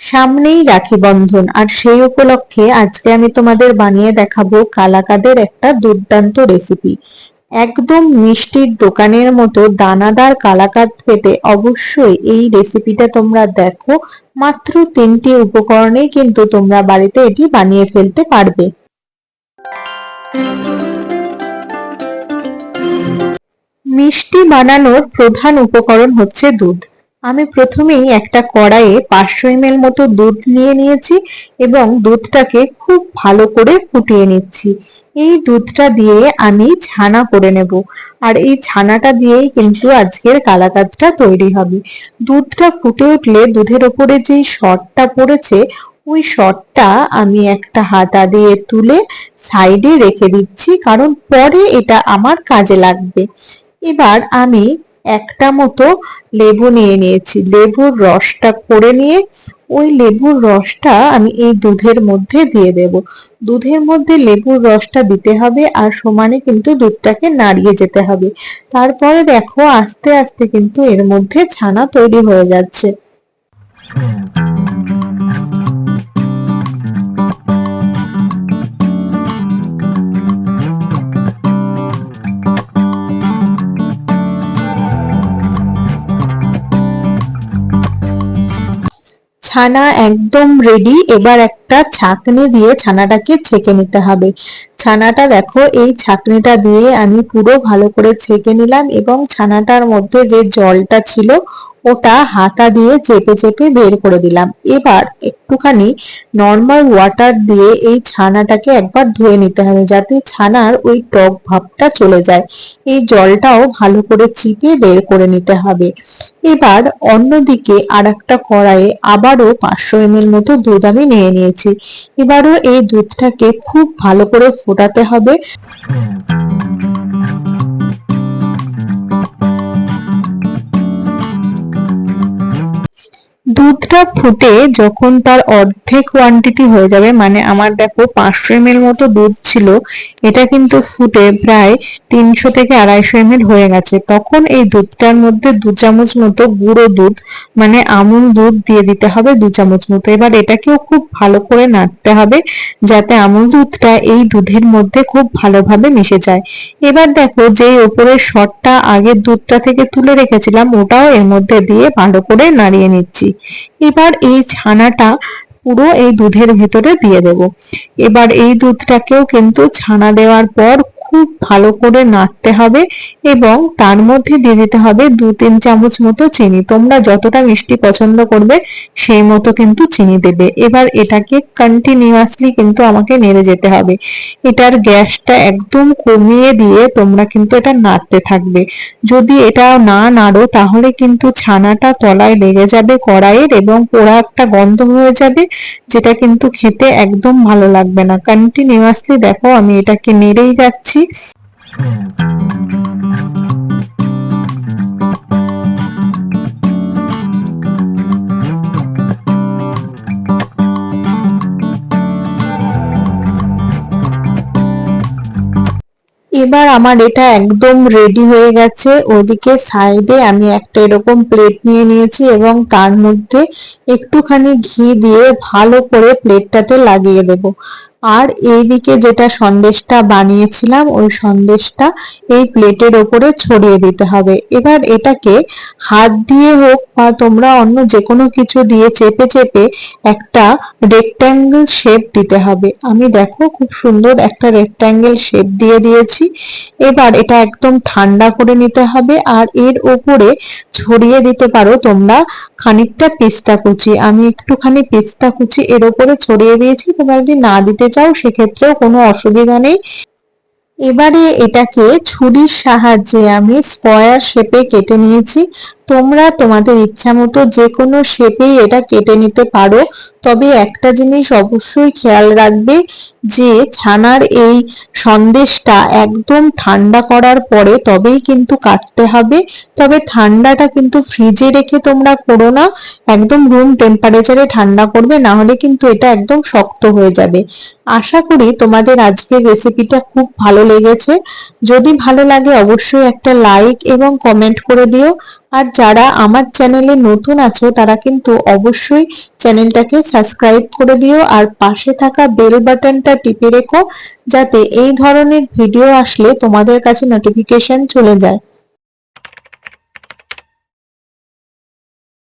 সামনেই রাখি বন্ধন, আর সেই উপলক্ষে আজকে আমি তোমাদের বানিয়ে দেখাবো কালাকাঁদের একটা দুর্দান্ত রেসিপি। একদম মিষ্টির দোকানের মতো দানাদার কালাকাঁদ পেতে অবশ্যই এই রেসিপিটা তোমরা দেখো। মাত্র 3টি উপকরণেই কিন্তু তোমরা বাড়িতে এটি বানিয়ে ফেলতে পারবে। মিষ্টি বানানোর প্রধান উপকরণ হচ্ছে দুধ। আমি প্রথমেই একটা কড়াইয়ে 500 ml মতো দুধ নিয়ে নিয়েছি এবং দুধটাকে খুব ভালো করে ফুটিয়ে নিচ্ছি। এই দুধটা দিয়ে আমি ছানা করে নেব, আর এই ছানাটা দিয়েই কিন্তু আজকের কালাকাঁদটা তৈরি হবে। দুধটা ফুটে উঠলে দুধের ওপরে যেই সরটা পড়েছে, ওই সরটা আমি একটা হাতা দিয়ে তুলে সাইডে রেখে দিচ্ছি, কারণ পরে এটা আমার কাজে লাগবে। এবার আমি একটা মতো লেবু নিয়ে নিয়েছি, লেবুর রসটা করে নিয়ে ওই লেবুর রসটা আমি এই দুধের মধ্যে দিয়ে দেব। দুধের মধ্যে লেবুর রসটা দিতে হবে আর সমানে কিন্তু দুধটাকে নাড়িয়ে যেতে হবে। তারপরে দেখো আস্তে আস্তে কিন্তু এর মধ্যে ছানা তৈরি হয়ে যাচ্ছে। ছানা একদম রেডি। এবার একটা ছাঁকনি দিয়ে ছানাটাকে ছেঁকে নিতে হবে। ছানাটা দেখো, এই ছাঁকনিটা দিয়ে আমি পুরো ভালো করে ছেঁকে নিলাম এবং ছানাটার মধ্যে যে জলটা ছিল ওটা হাতা দিয়ে চেপে চেপে বের করে দিলাম। এবার একটুখানি নর্মাল ওয়াটার দিয়ে এই ছানাটাকে একবার ধুয়ে নিতে হবে, যাতে ছানার ওই টক ভাবটা চলে যায়। এই জলটাও ভালো করে চিপে বের করে নিতে হবে। এবার অন্যদিকে আরেকটা কড়াইয়ে আবারও 500 ml মতো দুধ আমি নিয়ে নিয়েছি। এবারও এই দুধটাকে খুব ভালো করে ফোটাতে হবে। দুধটা ফুটে যখন তার অর্ধেক কোয়ান্টিটি হয়ে যাবে, মানে আমার দেখো 500 ml মতো দুধ ছিল, এটা কিন্তু ফুটে প্রায় 300 থেকে 250 ml হয়ে গেছে, তখন এই দুধটার মধ্যে 2 চামচ মতো গুঁড়ো দুধ মানে আমুল দুধ দিয়ে দিতে হবে, 2 চামচ মতো। এবার এটাকেও খুব ভালো করে নাড়তে হবে, যাতে আমুল দুধটা এই দুধের মধ্যে খুব ভালোভাবে মিশে যায়। এবার দেখো, যে ওপরের সরটা আগের দুধটা থেকে তুলে রেখেছিলাম ওটাও এর মধ্যে দিয়ে ভালো করে নাড়িয়ে নিচ্ছি। এবার এই ছানাটা পুরো এই দুধের ভিতরে দিয়ে দেব। এবার এই দুধটাকেও কিন্তু ছানা দেওয়ার পর খুব ভালো করে নাড়তে হবে এবং তার মধ্যে দিয়ে দিতে হবে 2-3 চামচ মতো চিনি। তোমরা যতটা মিষ্টি পছন্দ করবে সেই মতো কিন্তু চিনি দেবে। এবার এটাকে কন্টিনিউয়াসলি কিন্তু আমাকে নেড়ে যেতে হবে। এটার গ্যাসটা একদম কমিয়ে দিয়ে তোমরা কিন্তু এটা নাড়তে থাকবে। যদি এটা না নাড়ো তাহলে কিন্তু ছানাটা তলায় লেগে যাবে কড়াইয়ের এবং পোড়া একটা গন্ধ হয়ে যাবে, যেটা কিন্তু খেতে একদম ভালো লাগবে না। কন্টিনিউয়াসলি দেখো আমি এটাকে নেড়েই যাচ্ছি। এবার আমার এটা একদম রেডি হয়ে গেছে। ওদিকে সাইডে আমি একটা এরকম প্লেট নিয়ে নিয়েছি এবং তার মধ্যে একটুখানি ঘি দিয়ে ভালো করে প্লেটটাতে লাগিয়ে দেব। আর এইদিকে যেটা সন্দেশটা বানিয়েছিলাম ওই সন্দেশটা এই প্লেটের ওপরে ছড়িয়ে দিতে হবে। এবার এটাকে হাত দিয়ে হোক বা তোমরা অন্য যে কোনো কিছু দিয়ে চেপে চেপে একটা রেক্ট্যাঙ্গেল শেপ দিতে হবে। আমি দেখো খুব সুন্দর একটা রেক্ট্যাঙ্গেল শেপ দিয়ে দিয়েছি। এবার এটা একদম ঠান্ডা করে নিতে হবে আর এর ওপরে ছড়িয়ে দিতে পারো তোমরা খানিকটা পেস্তা কুচি। আমি একটুখানি পেস্তা কুচি এর ওপরে ছড়িয়ে দিয়েছি, তোমরা যদি না দিতে চাও সেক্ষেত্রেও কোনো অসুবিধা নেই। এবারে এটাকে ছুরির সাহায্যে আমি স্কোয়ার শেপে কেটে নিয়েছি। তোমরা তোমাদের ইচ্ছা মতো যে কোনো শেপেই এটা কেটে নিতে পারো, তবে একটা জিনিস অবশ্যই খেয়াল রাখবে যে ছানার এই সন্দেশটা একদম ঠান্ডা করার পরে তবেই কিন্তু কাটতে হবে। তবে ঠান্ডাটা কিন্তু ফ্রিজে রেখে তোমরা করো না, একদম রুম টেম্পারেচারে ঠান্ডা করবে, না হলে কিন্তু এটা একদম শক্ত হয়ে যাবে। আশা করি তোমাদের আজকের রেসিপিটা খুব ভালো লেগেছে। যদি ভালো লাগে অবশ্যই একটা লাইক এবং কমেন্ট করে দিও। আর যারা আমার চ্যানেলে নতুন আছো তারা কিন্তু অবশ্যই চ্যানেলটাকে সাবস্ক্রাইব করে দিও আর পাশে থাকা বেল বাটনটা টিপে রেখো, যাতে এই ধরনের ভিডিও আসলে তোমাদের কাছে নোটিফিকেশন চলে যায়।